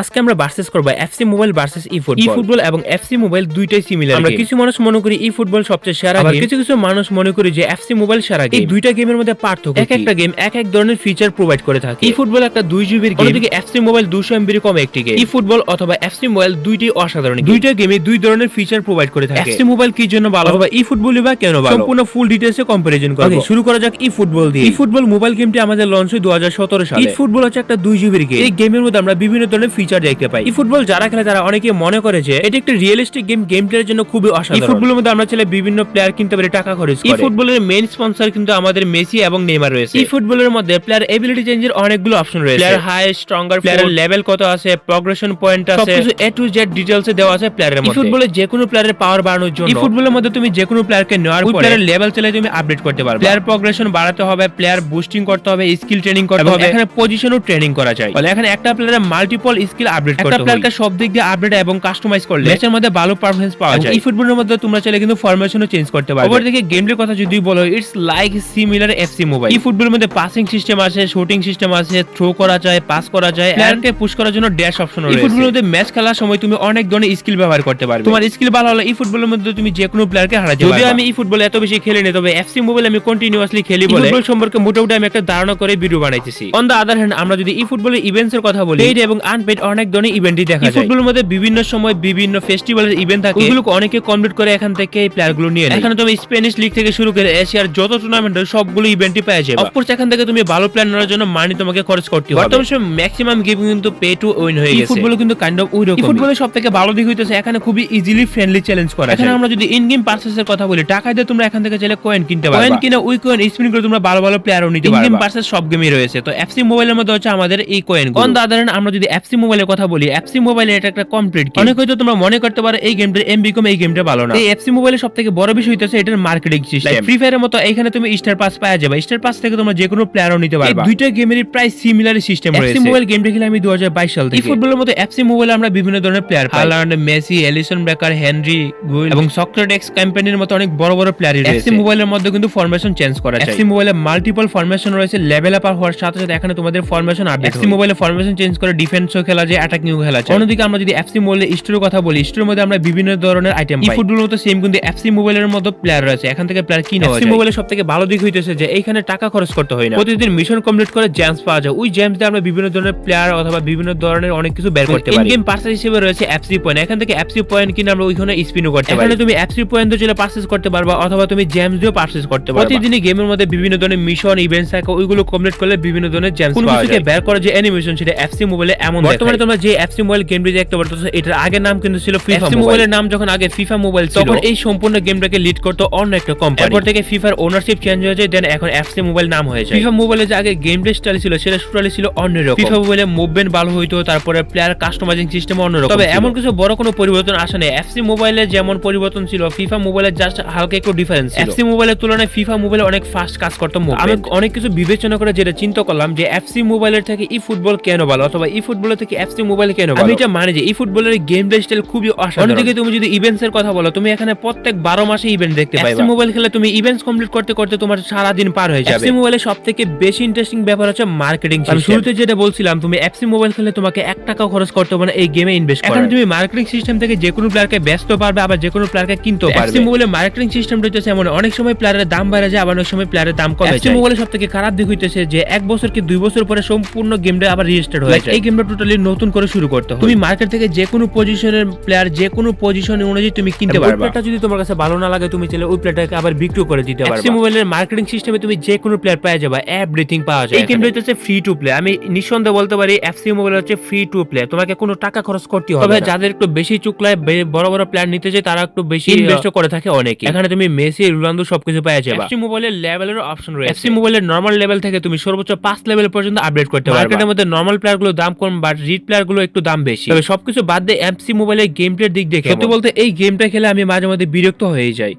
আজকে আমরা ভার্সেস করব এফসি মোবাইল ভার্সেস ই ফুটবল এবং এফসি মোবাইল দুইটাই সিমিলার। আমরা কিছু মানুষ মনে করি ই ফুটবল সবচেয়ে সেরা গেম, কিছু কিছু মানুষ মনে করি যে এফসি মোবাইল সেরা গেম। এই দুইটা গেমের মধ্যে পার্থক্য এক একটা গেম এক এক ধরনের ফিচার প্রোভাইড করে থাকে। ই ফুটবল একটা 2 জিবির গেম, অন্যদিকে এফসি মোবাইল 200 এমবির কম একটি গেম। ই ফুটবল অথবা এফসি মোবাইল দুইটাই অসাধারণ, দুইটা গেমে দুই ধরনের ফিচার প্রোভাইড করে থাকে। এফসি মোবাইল কি জন্য ভালো অথবা ই ফুটবল বা কেন ভালো, সম্পূর্ণ ফুল ডিটেইলসে কম্পারিজন করব। শুরু করা যাক ই ফুটবল দিয়ে। ই ফুটবল মোবাইল গেমটি আমাদের লঞ্চ হয় 2017 সালে। ই ফুটবল হচ্ছে একটা 2 জিবির গেম। এই গেমের মধ্যে আমরা বিভিন্ন ধরনের ফিচার দেখতে পাই। ই ফুটবল যারা খেলে তারা অনেকে মনে করে যে এটি একটা রিয়েলিস্টিক গেম, গেম প্লের জন্য খুবই অসাধারণ। ই ফুটবলের মধ্যে আমরা চাইলে বিভিন্ন প্লেয়ার কিনতে পারি টাকা খরচ করে। ই ফুটবলের মেইন স্পন্সর কিন্তু আমাদের মেসি এবং নেইমার রয়েছে। ই ফুটবলের মধ্যে প্লেয়ার এবিলিটি চেঞ্জের অনেকগুলো অপশন রয়েছে। প্লেয়ার হাই, স্ট্রঙ্গার, প্লেয়ারের লেভেল কত আছে, প্রগ্রেশন পয়েন্ট আছে, সবকিছু এ টু জেড ডিটেইলসে দেওয়া আছে প্লেয়ারের মধ্যে। ই ফুটবলে যে কোনো প্লেয়ারের পাওয়ার বাড়ানোর জন্য ই ফুটবলের মধ্যে তুমি যে কোনো প্লেয়ারকে নেওয়ার পরে প্লেয়ারের লেভেল চাইলে তুমি আপডেট করতে পারবে। প্লেয়ার প্রগ্রেশন বাড়াতে হবে, প্লেয়ার বুস্টিং করতে হবে, স্কিল ট্রেনিং করতে হবে, এখানে পজিশনও ট্রেনিং করা যায়। বলে এখানে একটা প্লেয়ারের মাল্টিপল স্কিল আপডেট করতে হবে। একটা প্লেয়ারকে সব দিক দিয়ে আপডেট এবং কাস্টমাইজ করলে ম্যাচের মধ্যে ভালো পারফরম্যান্স পাওয়া যায়। ই ফুটবলের মধ্যে তোমরা চাইলে কিন্তু ফরমেশনও চেঞ্জ করতে পারবে। অপরদিকে গেমটির কথা যদি বলো, it's like similar FC mobile. E ফুটবলের মধ্যে পাসিং সিস্টেম আছে, শুটিং সিস্টেম আছে, থ্রো করা যায়, পাস করা যায়, প্লেয়ারকে পুশ করার জন্য ড্যাশ অপশন রয়েছে। ই ফুটবলের মধ্যে ম্যাচ খেলার সময় তুমি অনেক ধরনের স্কিল ব্যবহার করতে পারবে। তোমার স্কিল ভালো হলে ই ফুটবলের মধ্যে তুমি যে কোনো প্লেয়ারকে হারাতে পারবে। যদিও আমি ই ফুটবল এত বেশি খেলি না, তবে এফসি মোবাইল আমি কন্টিনিউয়াসলি খেলি বলে ফুটবল সম্পর্কে মোটামুটি আমি একটা ধারণা করে ভিডিও বানাইতেছি। অন দা আদার হ্যান্ড আমরা যদি ই ফুটবলের ইভেন্টস এর কথা বলি, পেইড এবং আনপেইড অনেক ধরনের ইভেন্টই দেখা যায়। ই ফুটবলের মধ্যে বিভিন্ন সময় বিভিন্ন ফেস্টিভ্যালের ইভেন্ট থাকে, ওগুলো অনেকে কমপ্লিট করে এখান থেকে এই প্লেয়ার গুলো নিয়ে নেয়। এখানে তুমি স্প্যানিশ লিগ থেকে শুরু করে এশিয়ার যত টুর্নামেন্ট সবগুলো ইভেন্টই পেয়ে যাবে। অফকোর্স এখান থেকে তুমি ভালো প্লেয়ার নেওয়ার জন্য মানি তোমাকে খরচ করতে হবে। বর্তমান সময়ে ম্যাক্সিমাম গেম কিন্তু পে টু উইন হয়ে গেছে। ই ফুটবল কিন্তু কাইন্ড অফ ওই রকম। ই ফুটবলের সবথেকে ভালো দিক হইতেছে এখানে খুবই ইজিলি ফ্রেন্ডলি চ্যালেঞ্জ করা যায়। এখানে আমরা যদি ইন গেম পারচেজের কথা বলি, টাকা দিয়ে তোমরা এখান থেকে চাইলে কয়েন কিনতে পারবে। কয়েন কিনে ওই কয়েন স্পিন করে তোমরা ভালো ভালো প্লেয়ারও নিতে পারবে। ইন গেম পারচেজ সব গেমই রয়েছে। তো এফসি মোবাইলের মধ্যে হচ্ছে আমাদের এই coin. On the other hand আমরা যদি এফসি মোবাইলের কথা বলি, এফসি মোবাইলে এটা একটা কমপ্লিট গেম। অনেক হয়তো তোমরা মনে করতে পারো এই গেমটার এমবি কম, এই গেমটা ভালো না। এই এফসি মোবাইলের সবথেকে বড় বিষয় হইতেছে এটার মার্কেটিং সিস্টেম। ফ্রি ফায়ারের মতো এখানে তুমি স্টার পাস পাওয়া যাবে। স্টার পাস থেকে তোমরা যে কোনো প্লেয়ারও নিতে পারবে। দুইটা গেমেরই প্রায় সিমিলার সিস্টেম রয়েছে। এফসি মোবাইল গেমটা খেলে আমি 2022 সাল থেকে। ই ফুটবলের মতো এফসি মোবাইলে আমরা বিভিন্ন ধরনের প্লেয়ার পাই। Haaland, Messi, Alisson Becker, Henry, গুইল এবং সক্রেটিস ক্যাম্পেইনের মতো অনেক বড় বড় প্লেয়ারই রয়েছে। এফসি মোবাইলের মধ্যে কিন্তু ফরমেশন চেঞ্জ করা যায়। এফসি মোবাইলে মাল্টিপল ফরমেশন রয়েছে। লেভেল আপ হওয়ার সাথে সাথে এখানে তোমাদের ফরমেশন আপডেট। এফসি মোবাইলে ফরমেশন চেঞ্জ করে ডিফেন্সও খেলা যায়, অ্যাটাকিংও খেলা যায়। অন্যদিকে আমরা যদি এফসি মোবাইলে স্টোরের কথা বলি, স্টোরের মধ্যে আমরা বিভিন্ন ধরনের আইটেম পাই। ই ফুটবলের মতো সেম কিন্তু এফসি মোবাইলের মতো প্লেয়ার রয়েছে। এখান থেকে প্লেয়ার কিনা যায়। এফসি মোবাইলের সবথেকে ভালো দিক হইতেছে যে এইখানে টাকা খরচ করতে হয় না। প্রতিদিন মিশন কমপ্লিট করে জেমস পাওয়া যায়। ওই জেমস দিয়ে আমরা বিভিন্ন ধরনের প্লেয়ার অথবা বিভিন্ন ধরনের অনেক কিছু বের করতে পারি। ইন গেম পারচেজ হিসেবে রয়েছে এফসি পয়েন্ট। এখান থেকে এফসি পয়েন্ট কিনে আমরা ওইখানে স্পিনও করতে পারি। এখানে তুমি এফসি পয়েন্ট দিয়ে চলে পারচেজ করতে পারবা অথবা তুমি জেমস দিয়েও পারচেজ করতে পারবা। প্রতিদিনই গেমের মধ্যে বিভিন্ন ধরনের মিশন ইভেন্টস থাকে, ওইগুলো কমপ্লিট করলে বিভিন্ন ধরনের জেমস পাওয়া যায়। কোন কিছুকে বের করা যে অ্যানিমেশন সেটা এফসি মোবাইলে এমন দেখায়। বর্তমানে তোমরা যে এফসি মোবাইল গেমটি দেখতে পারতেছো, এটার আগের নাম কিন্তু ছিল ফিফা। এফসি মোবাইলের নাম যখন আগে ফিফা মোবাইল ছিল, তখন এই সম্পূর্ণ গেমটাকে লিড করতো অন্য একটা কোম্পানি। এরপর থেকে ফিফার ওনারশিপ চেঞ্জ হয়ে যায়, দেন এখন এফসি মোবাইল নাম হয়ে যায়। ফিফা মোবাইলে যে আগে গেম প্লে স্টাইল ছিল সেটা টোটালি ছিল অন্যরকম। ফিফা মোবাইলে মুভমেন্ট ভালো হইতো, তারপরে প্লেয়ার কাস্টমাইজিং সিস্টেম অন্যরকম। তবে এমন কিছু বড় কোনো পরিবর্তন আসে না। এফসি মোবাইলে যেমন পরিবর্তন ছিল, ফিফা মোবাইলে জাস্ট হালকা একটু ডিফারেন্স ছিল। এফসি মোবাইলের তুলনায় ফিফা মোবাইলে অনেক ফাস্ট কাজ করতো। আমি অনেক কিছু বিবেচনা করে যেটা চিন্তা করলাম যে এফসি মোবাইলের থেকে ই ফুটবল কেন ভালো অথবা ই ফুটবলের থেকে এফসি মোবাইল কেন ভালো। আমি এটা মানে যে ই ফুটবলের গেম প্লে স্টাইল খুবই অসাধারণ। অন্যদিকে তুমি যদি ইভেন্টস এর কথা বলো, তুমি এখানে প্রত্যেক 12 মাসে ইভেন্ট দেখতে পাবে। এফসি মোবাইল খেলে তুমি ইভেন্টস কমপ্লিট করতে করতে তোমার সারা দিন পার হয়ে যাবে। এফসি মোবাইলে সবথেকে বেশি ইন্টারেস্টিং ব্যাপার হচ্ছে মার্কেটিং সিস্টেম। শুরুতে যেটা বলছিলাম, তুমি এফসি মোবাইল খেলে তোমাকে 1 টাকাও খরচ করতে হবে না এই গেমে ইনভেস্ট করার। এখন তুমি মার্কেটিং সিস্টেম থেকে যে কোনো প্লেয়ারকে বেচতে পারবে, আবার যে কোনো প্লেয়ারকে কিনতে পারবে। এফসি মোবাইলে মার্কেটিং সিস্টেমটা হচ্ছে এমন, অনেক সময় প্লেয়ারের দাম বেড়ে যায়, আবার অনেক সময় প্লেয়ারের দাম কমে যায়। এফসি মোবাইলে সবথেকে খারাপ দিক হইতেছে যে 1 বছর কি 2 বছর পরে সম্পূর্ণ গেমটা আবার রিস্টার্ট হয়ে যায়। এই গেমটা টোটালি নতুন করে শুরু করতে হবে। তুমি মার্কেট থেকে যে কোনো পজিশনের প্লেয়ার যে কোনো পজিশন অনুযায়ী তুমি কিনতে পারবে। এটা যদি তোমার কাছে ভালো না লাগে, তুমি চাইলে ওই প্লেয়ারটাকে আবার বিক্রি করে দিতে পারবে। এফসি মোবাইলের মার্কেটিং সিস্টেমে তুমি যে কোনো প্লেয়ার পেয়ে যাবে, এভরিথিং পাওয়া যায়। এই গেমটা হচ্ছে ফ্রি টু প্লে। আমি নিঃসন্দেহে বলতে পারি এফসি মোবাইল হচ্ছে ফ্রি টু প্লে। তোমাকে কোনো টাকা খরচ করতে হবে না। তবে যাদের একটু বেশি চুকলায় বড় বড় প্লেয়ার নিতে চায়, তারা একটু বেশি ইনভেস্ট করে থাকে অনেকে। এখানে তুমি মেসি, রোনালদো সবকিছু পেয়ে যাবে। এফসি মোবাইলের লেভেলের অপশন রয়েছে। এফসি মোবাইলের নরমাল লেভেল থেকে তুমি সর্বোচ্চ 5 লেভেল পর্যন্ত আপডেট করতে পারবে। মার্কেটের মধ্যে নরমাল প্লেয়ার গুলো দাম কম, বাট রিড প্লেয়ার গুলো একটু দাম বেশি। তবে সবকিছু বাদ দিয়ে এফসি মোবাইলের গেম প্লের দিক দেখে সত্যি বলতে এই গেমটা খেলে আমি মাঝে মধ্যে বিরক্ত হয়ে যাই।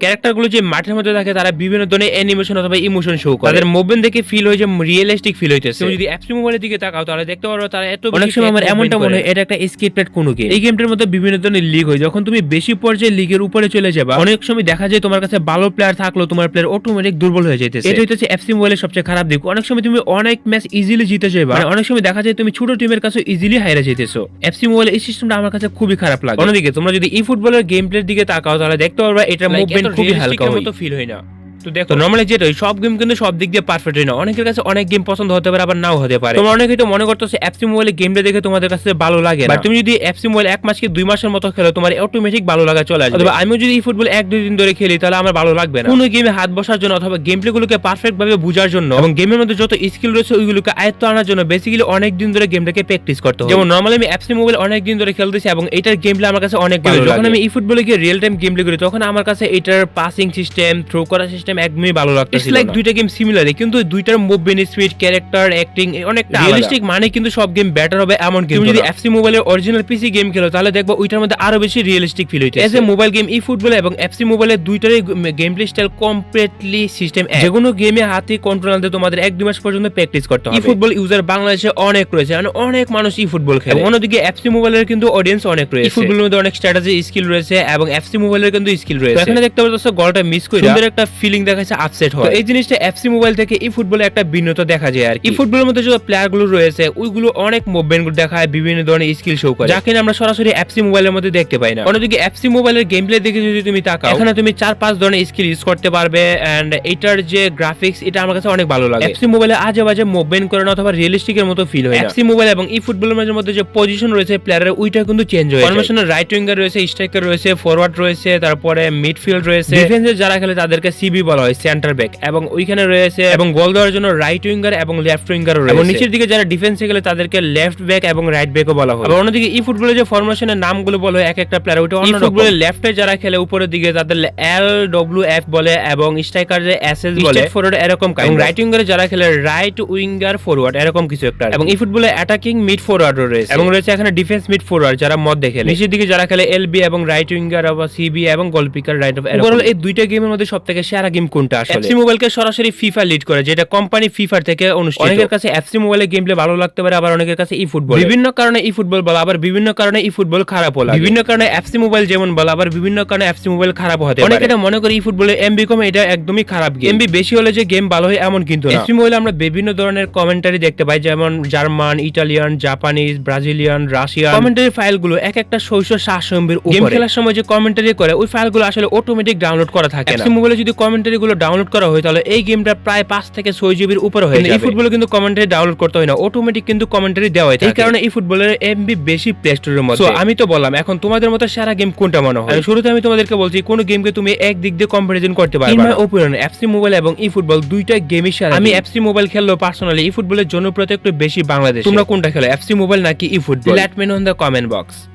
ক্যারেক্টার গুলো যে মাঠের মধ্যে থাকে তারা বিভিন্ন ধরনের অ্যানিমেশন অথবা ইমোশন শো করে, তাদের মুভমেন্ট দেখে ফিল হয় যে রিয়েলিস্টিক ফিল হইতেছে। তুমি যদি এফসি মোবাইলের দিকে তাকাও তাহলে দেখতে পারো তারা এত অনেক সময় আমার এমনটা মনে হয় এটা একটা স্ক্রিপ্টেড কোনো গেম। এই গেমটার মধ্যে বিভিন্ন ধরনের লিগ হয়, যখন তুমি বেশি পর্যায়ে লিগের উপরে চলে যাবা অনেক সময় দেখা যায় তোমার কাছে ভালো প্লেয়ার থাকলেও তোমার প্লেয়ার অটোমেটিক দুর্বল হয়ে যাইতেছে। এটা হচ্ছে এফসি মোবাইলের সবচেয়ে খারাপ দিক। অনেক সময় তুমি অনেক ম্যাচ ইজিলি জিতে যাবা, অনেক সময় দেখা যায় তুমি ছোট টিমের কাছে ইজিলি হারিয়ে যাইতেছো। এফসি মোবাইলের এই সিস্টেমটা আমার কাছে খুবই খারাপ লাগে। অন্যদিকে তোমরা যদি ই ফুটবলের গেম প্লের দিকে তাকাও তাহলে দেখতে পারবা এটা মুভমেন্ট খুবই হালকা মতো ফিল হয় না। তো দেখো নরমালি যেটা সব গেম কিন্তু সব দিক দিয়ে পারফেক্ট হয় না, অনেকের কাছে অনেক গেম পছন্দ হতে পারে আবার নাও হতে পারে। তোমরা অনেকেই তো মনে করতেছো এফসি মোবাইলের গেমটা দেখে তোমাদের কাছে ভালো লাগে না, তুমি যদি এফসি মোবাইল 1 মাস কি 2 মাসের মতো খেলো তোমার অটোমেটিক ভালো লাগা চলে আসবে। অথবা আমি যদি ই ফুটবল 1-2 দিন ধরে খেলি তাহলে আমার ভালো লাগবে না। কোনো গেমে হাত বসার জন্য অথবা গেম প্লে গুলোকে পারফেক্ট ভাবে বোঝার জন্য এবং গেমের মধ্যে যত স্কিল রয়েছে ওইগুলোকে আয়ত্ত আনার জন্য বেসিক্যালি অনেক দিন ধরে গেমটাকে প্র্যাকটিস করতে হবে। যেমন নরমালি আমি এফসি মোবাইল অনেক দিন ধরে খেলতেছি এবং এটার গেম প্লে আমার কাছে অনেক ভালো লাগে। যখন আমি ই ফুটবলে গিয়ে রিয়েল টাইম গেম প্লে করি তখন আমার কাছে এটার পাসিং সিস্টেম, থ্রো করার সিস্টেম একদমই ভালো লাগে। ইটস লাইক দুইটা গেম সিমিলারই, কিন্তু দুইটার মুভমেন্ট স্পিড, ক্যারেক্টার, অ্যাক্টিং অনেকটা রিয়েলিস্টিক। মানে কিন্তু সব গেম বেটার হবে এমন কিন্তু তুমি যদি এফসি মোবাইলের অরিজিনাল পিসি গেম খেলো তাহলে দেখবা ওইটার মধ্যে আরো বেশি রিয়েলিস্টিক ফিল হইতেছে। As a mobile game e football এবং এফসি মোবাইলের দুইটারই game play style completely system এক। যেকোনো গেমে হাতে কন্ট্রোল আনতে তোমাদের 1-2 মাস পর্যন্ত প্র্যাকটিস করতে হবে। ই ফুটবল ইউজার বাংলাদেশে অনেক রয়েছে, মানে অনেক মানুষ ই ফুটবল খেলে। অন্যদিকে এফসি মোবাইলের কিন্তু অডিয়েন্স অনেক রয়েছে। ই ফুটবলের মধ্যে অনেক স্ট্র্যাটেজি স্কিল রয়েছে এবং এফসি মোবাইলের কিন্তু স্কিল রয়েছে। এখানে দেখতে পাচ্ছ গোলটা মিস করে সুন্দর একটা ফিলিং দেখাচ্ছে, আপসেট হয়। এই জিনিসটা এফসি মোবাইল থেকে ই ফুটবলে একটা ভিন্নতা দেখা যায় আর কি। ই ফুটবলের মধ্যে যে প্লেয়ার গুলো রয়েছে ওইগুলো অনেক মুভমেন্ট দেখায়, বিভিন্ন ধরনের স্কিল শো করে, যা কিনা আমরা সরাসরি এফসি মোবাইলের মধ্যে দেখতে পাই না। অন্যদিকে এফসি মোবাইলের গেম প্লে দেখে যদি তুমি তাকাও এখানে তুমি 4-5 ধরনের স্কিল ইউজ করতে পারবে এন্ড এটার যে গ্রাফিক্স এটা আমার কাছে অনেক ভালো লাগে। এফসি মোবাইলে আজে বাজে মুভমেন্ট করে না অথবা রিয়েলিস্টিকের মতো ফিল হয়। এফসি মোবাইল এবং ই ফুটবলের মধ্যে যে পজিশন রয়েছে প্লেয়ারের ওইটা কিন্তু চেঞ্জ হয়। ফরমেশনের রাইট উইঙ্গার রয়েছে, স্ট্রাইকার রয়েছে, ফরওয়ার্ড রয়েছে, তারপরে মিডফিল্ড রয়েছে, ডিফেন্সে যারা খেলে তাদেরকে সিবি বলা হয়, সেন্টার ব্যাক, এবং ওইখানে রয়েছে এবং গোল দেওয়ার জন্য রাইট উইঙ্গার এবং লেফট উইঙ্গার রয়েছে। এবং নিচের দিকে যারা ডিফেন্সে গেলে তাদেরকে লেফট ব্যাক এবং রাইট ব্যাকও বলা হয়। আবার অন্যদিকে ই ফুটবলের যে ফরমেশনের নামগুলো বলা হয় এক একটা প্লেয়ার ওইটা অন্য। ফুটবলের লেফটে যারা খেলে উপরের দিকে তাদের LWF বলে এবং স্ট্রাইকার যে SS বলে, ফরওয়ার্ড এরকম কাজ, এবং রাইট উইঙ্গারে যারা খেলে রাইট উইঙ্গার ফরওয়ার্ড এরকম কিছু একটা। এবং ই ফুটবলে অ্যাটাকিং মিড ফরওয়ার্ডও রয়েছে এবং রয়েছে এখানে ডিফেন্স মিড ফরওয়ার্ড যারা মধ্যে খেলে। নিচের দিকে যারা খেলে LB এবং রাইট উইঙ্গার অথবা CB এবং গোলকিপার রাইট অফ। ওভারঅল এই দুইটা গেমের মধ্যে সবথেকে সেরা গেম কোনটা আসলে? এফসি মোবাইলকে সরাসরি ফিফা লিড করে, যেটা কোম্পানি ফিফার থেকে অনুষ্ঠিত। অনেকের কাছে এফসি মোবাইলের গেম প্লে ভালো লাগতে পারে, আবার অনেকের কাছে ই ফুটবল বিভিন্ন কারণে ই ফুটবল বলা, আবার বিভিন্ন কারণে ই ফুটবল খারাপ হলো, বিভিন্ন কারণে এফসি মোবাইল যেমন বলা, আবার বিভিন্ন কারণে এফসি মোবাইল খারাপ হতে পারে। অনেকে এটা মনে করে ই ফুটবলে এমবি কম, এটা একদমই খারাপ গেম। এমবি বেশি হলে যে গেম ভালো হয় এমন কিন্তু না। এফসি মোবাইলে আমরা বিভিন্ন ধরনের কমেন্টারি দেখতে পাই, যেমন German, Italian, Japanese, Brazilian, Russian commentary ফাইলগুলো এক একটা 600-700 MB উপরে। গেম খেলার সময় যে কমেন্টারি করে ওই ফাইলগুলো আসলে অটোমেটিক ডাউনলোড করা থাকে না। এফসি মোবাইলে যদি কমেন্টারি গুলো ডাউনলোড করা হয় তাহলে এই গেমটা প্রায় 5 থেকে 6 GB উপরে হয়ে যাবে। এই ফুটবলে কিন্তু কমেন্টারি ডাউনলোড করতে হয় না, অটোমেটিক কিন্তু কমেন্টারি দেওয়া হয়। এই কারণে এই ফুটবলের এমবি বেশি প্লে স্টোরের মধ্যে। সো আমি তো বললাম, এখন তোমাদের মতো সেরা গেম কোনটা মনে হয়? শুরুতে আমি তোমাদেরকে বলছি কোন গেমকে তুমি এক দিক দিয়ে কম্পারিজন করতে পারবে না। In my opinion FC mobile এবং ই ফুটবল দুইটা গেমই সেরা। আমি এফসি মোবাইল খেললেও পার্সোনালি ই ফুটবলের জনপ্রিয়তা একটু বেশি বাংলাদেশে। তোমরা কোনটা খেলো, এফসি মোবাইল নাকি e football? Let me know in the comment box.